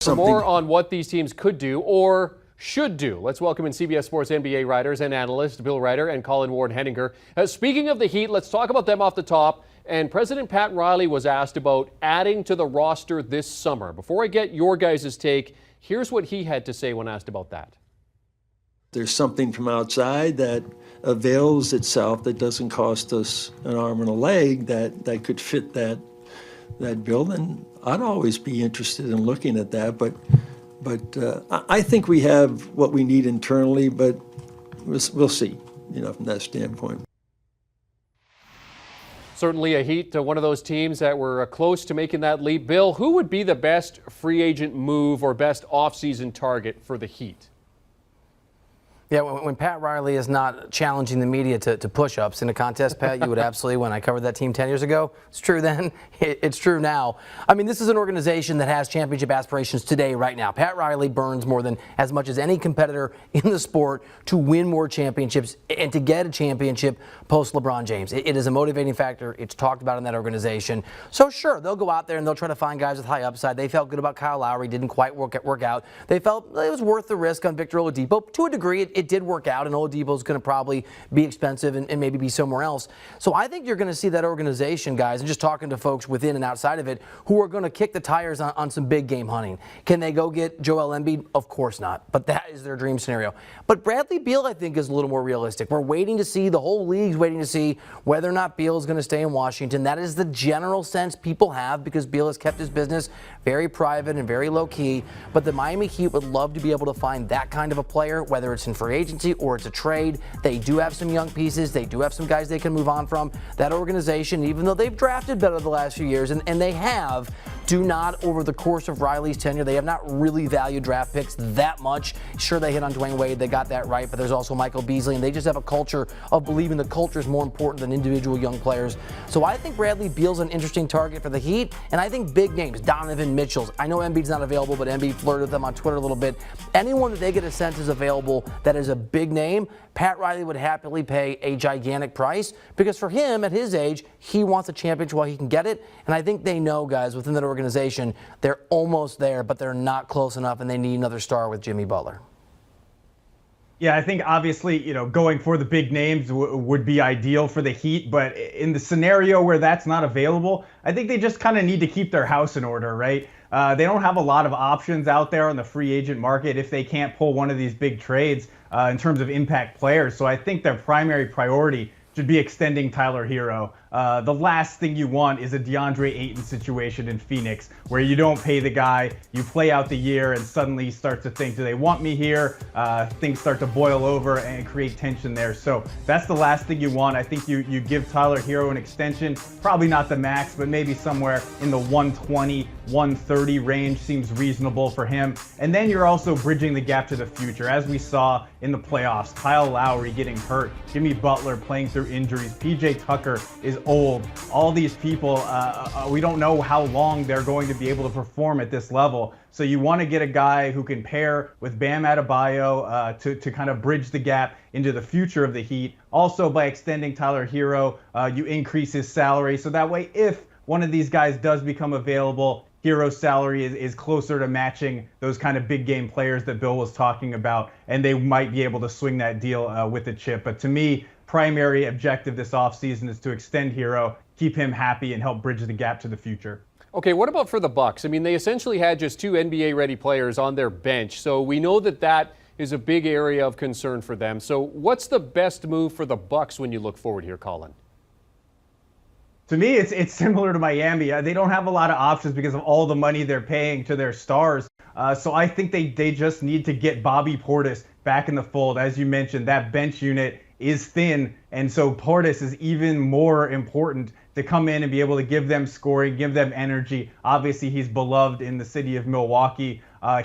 For more on what these teams could do or should do, let's welcome in CBS Sports NBA writers and analysts Bill Reiter and Colin Ward-Henninger. Speaking of the Heat, let's talk about them off the top. And President Pat Riley was asked about adding to the roster this summer. Before I get your guys' take, here's what he had to say when asked about that. There's something from outside that avails itself that doesn't cost us an arm and a leg that could fit that bill, and I'd always be interested in looking at that. But I think we have what we need internally, but we'll see, from that standpoint. Certainly a Heat, one of those teams that were close to making that leap. Bill, who would be the best free agent move or best offseason target for the Heat? Yeah, when Pat Riley is not challenging the media to push-ups in a contest, Pat, you would absolutely, when I covered that team 10 years ago, it's true then, it's true now. I mean, this is an organization that has championship aspirations today, right now. Pat Riley burns more than as much as any competitor in the sport to win more championships and to get a championship post-LeBron James. It is a motivating factor. It's talked about in that organization. So sure, they'll go out there and they'll try to find guys with high upside. They felt good about Kyle Lowry, didn't quite work out. They felt it was worth the risk on Victor Oladipo. To a degree, it did work out, and Oladipo's going to probably be expensive and maybe be somewhere else. So I think you're going to see that organization, guys, and just talking to folks within and outside of it, who are going to kick the tires on some big game hunting. Can they go get Joel Embiid? Of course not, but that is their dream scenario. But Bradley Beal, I think, is a little more realistic. We're waiting to see, the whole league's waiting to see whether or not Beal is going to stay in Washington. That is the general sense people have, because Beal has kept his business very private and very low-key. But the Miami Heat would love to be able to find that kind of a player, whether it's in free agency or it's a trade. They do have some young pieces. They do have some guys they can move on from. That organization, even though they've drafted better the last few years, and they have, do not, over the course of Riley's tenure, they have not really valued draft picks that much. Sure, they hit on Dwayne Wade. They got that right, but there's also Michael Beasley, and they just have a culture of believing the culture is more important than individual young players. So I think Bradley Beal's an interesting target for the Heat, and I think big names, Donovan Mitchell's. I know Embiid's not available, but Embiid flirted with them on Twitter a little bit. Anyone that they get a sense is available that is a big name, Pat Riley would happily pay a gigantic price, because for him, at his age, he wants a championship while he can get it. And I think they know, guys, within that organization, they're almost there, but they're not close enough, and they need another star with Jimmy Butler. Yeah, I think obviously, going for the big names would be ideal for the Heat, but in the scenario where that's not available, I think they just kind of need to keep their house in order, right? They don't have a lot of options out there on the free agent market if they can't pull one of these big trades in terms of impact players. So I think their primary priority should be extending Tyler Herro. The last thing you want is a DeAndre Ayton situation in Phoenix, where you don't pay the guy, you play out the year, and suddenly you start to think, do they want me here? Things start to boil over and create tension there. So that's the last thing you want. I think you give Tyler Herro an extension, probably not the max, but maybe somewhere in the 120, 130 range seems reasonable for him. And then you're also bridging the gap to the future. As we saw in the playoffs, Kyle Lowry getting hurt, Jimmy Butler playing through injuries, PJ Tucker is old. All these people, we don't know how long they're going to be able to perform at this level. So you want to get a guy who can pair with Bam Adebayo to kind of bridge the gap into the future of the Heat. Also, by extending Tyler Herro, you increase his salary. So that way, if one of these guys does become available, Herro's salary is closer to matching those kind of big game players that Bill was talking about, and they might be able to swing that deal with a chip. But to me, primary objective this offseason is to extend Herro, keep him happy, and help bridge the gap to the future. Okay, what about for the Bucks? I mean, they essentially had just two NBA-ready players on their bench, so we know that is a big area of concern for them. So what's the best move for the Bucks when you look forward here, Colin? To me, it's similar to Miami. They don't have a lot of options because of all the money they're paying to their stars. So I think they just need to get Bobby Portis back in the fold. As you mentioned, that bench unit is thin, and so Portis is even more important to come in and be able to give them scoring, give them energy. Obviously, he's beloved in the city of Milwaukee.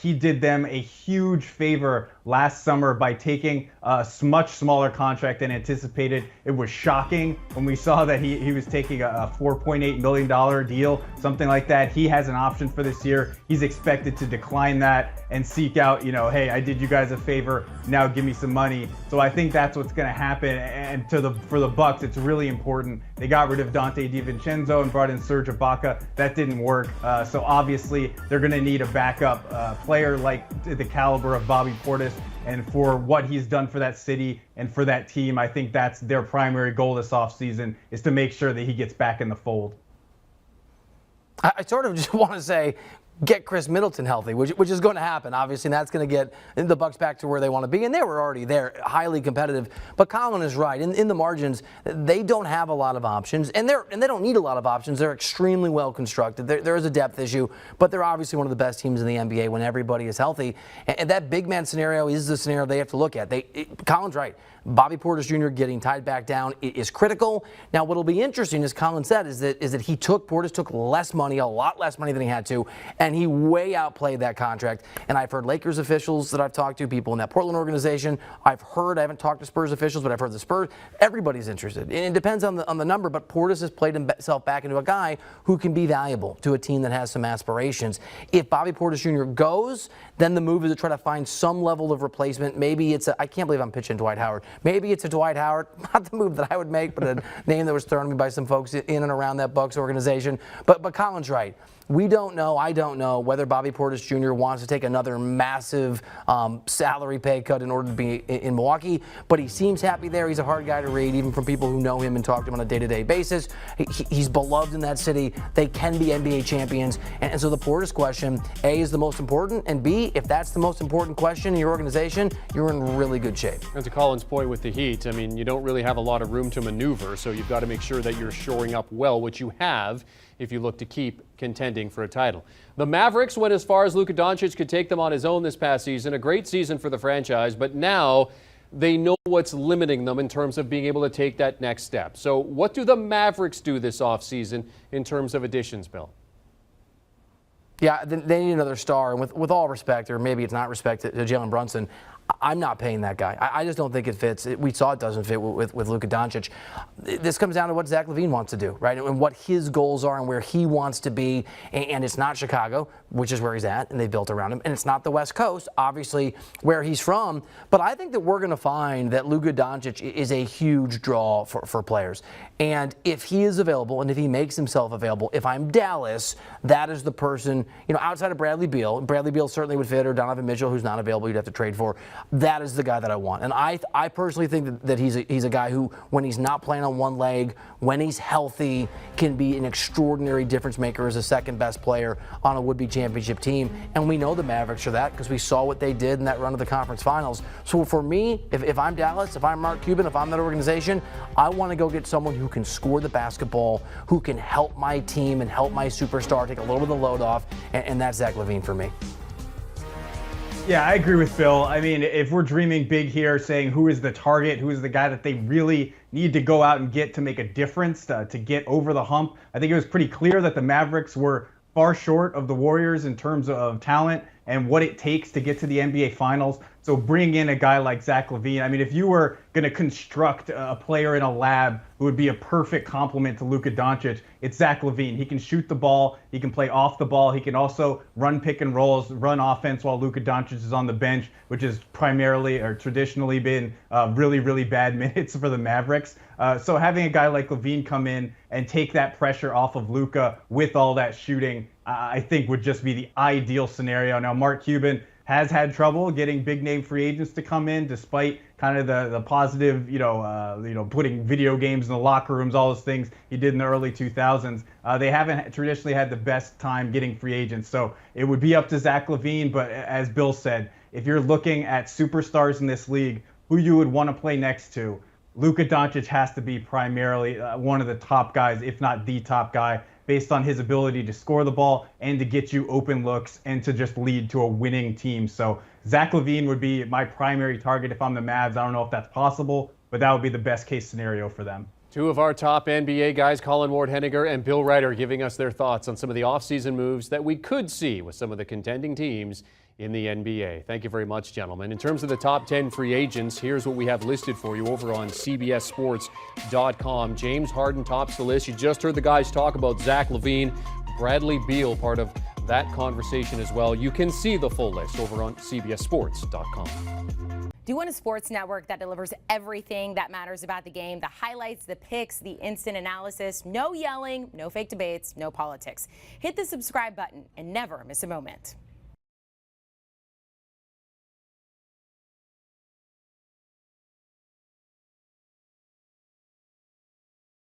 He did them a huge favor last summer by taking a much smaller contract than anticipated. It was shocking when we saw that he was taking a $4.8 million deal, something like that. He has an option for this year. He's expected to decline that and seek out, hey, I did you guys a favor, now give me some money. So I think that's what's going to happen. And for the Bucks, it's really important. They got rid of Dante DiVincenzo and brought in Serge Ibaka. That didn't work. So obviously, they're going to need a backup a player like the caliber of Bobby Portis and for what he's done for that city and for that team. I think that's their primary goal this offseason, is to make sure that he gets back in the fold. I sort of just want to say, get Chris Middleton healthy, which is going to happen, obviously, and that's going to get the Bucks back to where they want to be, and they were already there, highly competitive. But Colin is right. In the margins, they don't have a lot of options, and they don't need a lot of options. They're extremely well constructed. There is a depth issue, but they're obviously one of the best teams in the NBA when everybody is healthy. And that big man scenario is the scenario they have to look at. Colin's right. Bobby Portis Jr. getting tied back down is critical. Now, what'll be interesting, as Colin said, is that Portis took less money, a lot less money than he had to, and he way outplayed that contract. And I've heard Lakers officials that I've talked to, people in that Portland organization. I haven't talked to Spurs officials, but I've heard the Spurs. Everybody's interested. And it depends on the number, but Portis has played himself back into a guy who can be valuable to a team that has some aspirations. If Bobby Portis Jr. goes, then the move is to try to find some level of replacement. Maybe it's I can't believe I'm pitching Dwight Howard. Maybe it's a Dwight Howard, not the move that I would make, but a name that was thrown at me by some folks in and around that Bucks organization. But Colin's right. We don't know, I don't know, whether Bobby Portis Jr. wants to take another massive salary pay cut in order to be in Milwaukee, but he seems happy there. He's a hard guy to read, even from people who know him and talk to him on a day-to-day basis. He's beloved in that city. They can be NBA champions. And so the Portis question, A, is the most important, and B, if that's the most important question in your organization, you're in really good shape. And to Colin's point with the Heat, I mean, you don't really have a lot of room to maneuver, so you've got to make sure that you're shoring up well, which you have, if you look to keep contending for a title. The Mavericks went as far as Luka Doncic could take them on his own this past season. A great season for the franchise, but now they know what's limiting them in terms of being able to take that next step. So what do the Mavericks do this offseason in terms of additions, Bill? Yeah, they need another star. And with all respect, or maybe it's not respect to Jalen Brunson, I'm not paying that guy. I just don't think it fits. We saw it doesn't fit with Luka Doncic. This comes down to what Zach LaVine wants to do, right? And what his goals are and where he wants to be. And it's not Chicago, which is where he's at, and they built around him. And it's not the West Coast, obviously, where he's from. But I think that we're going to find that Luka Doncic is a huge draw for players. And if he is available, and if he makes himself available, if I'm Dallas, that is the person, outside of Bradley Beal. Bradley Beal certainly would fit, or Donovan Mitchell, who's not available, you'd have to trade for. That is the guy that I want. And I personally think that he's a guy who, when he's not playing on one leg, when he's healthy, can be an extraordinary difference maker as a second best player on a would-be championship team. And we know the Mavericks are that because we saw what they did in that run of the conference finals. So for me, if I'm Dallas, if I'm Mark Cuban, if I'm that organization, I want to go get someone who can score the basketball, who can help my team and help my superstar take a little bit of the load off, and that's Zach LaVine for me. Yeah, I agree with Phil. I mean, if we're dreaming big here, saying who is the target, who is the guy that they really need to go out and get to make a difference, to get over the hump, I think it was pretty clear that the Mavericks were far short of the Warriors in terms of talent and what it takes to get to the NBA Finals. So bring in a guy like Zach LaVine. I mean, if you were going to construct a player in a lab who would be a perfect complement to Luka Doncic, it's Zach LaVine. He can shoot the ball. He can play off the ball. He can also run pick and rolls, run offense while Luka Doncic is on the bench, which has primarily or traditionally been really, really bad minutes for the Mavericks. So having a guy like LaVine come in and take that pressure off of Luka with all that shooting, I think would just be the ideal scenario. Now, Mark Cuban has had trouble getting big name free agents to come in, despite kind of the positive, putting video games in the locker rooms, all those things he did in the early 2000s. They haven't traditionally had the best time getting free agents. So it would be up to Zach LaVine. But as Bill said, if you're looking at superstars in this league, who you would want to play next to, Luka Doncic has to be primarily one of the top guys, if not the top guy, based on his ability to score the ball and to get you open looks and to just lead to a winning team. So Zach LaVine would be my primary target if I'm the Mavs. I don't know if that's possible, but that would be the best case scenario for them. Two of our top NBA guys, Colin Ward-Henniger and Bill Reiter, giving us their thoughts on some of the offseason moves that we could see with some of the contending teams in the NBA. Thank you very much, gentlemen. In terms of the top 10 free agents, here's what we have listed for you over on CBSSports.com. James Harden tops the list. You just heard the guys talk about Zach LaVine, Bradley Beal, part of that conversation as well. You can see the full list over on CBSSports.com. Do you want a sports network that delivers everything that matters about the game? The highlights, the picks, the instant analysis, no yelling, no fake debates, no politics. Hit the subscribe button and never miss a moment.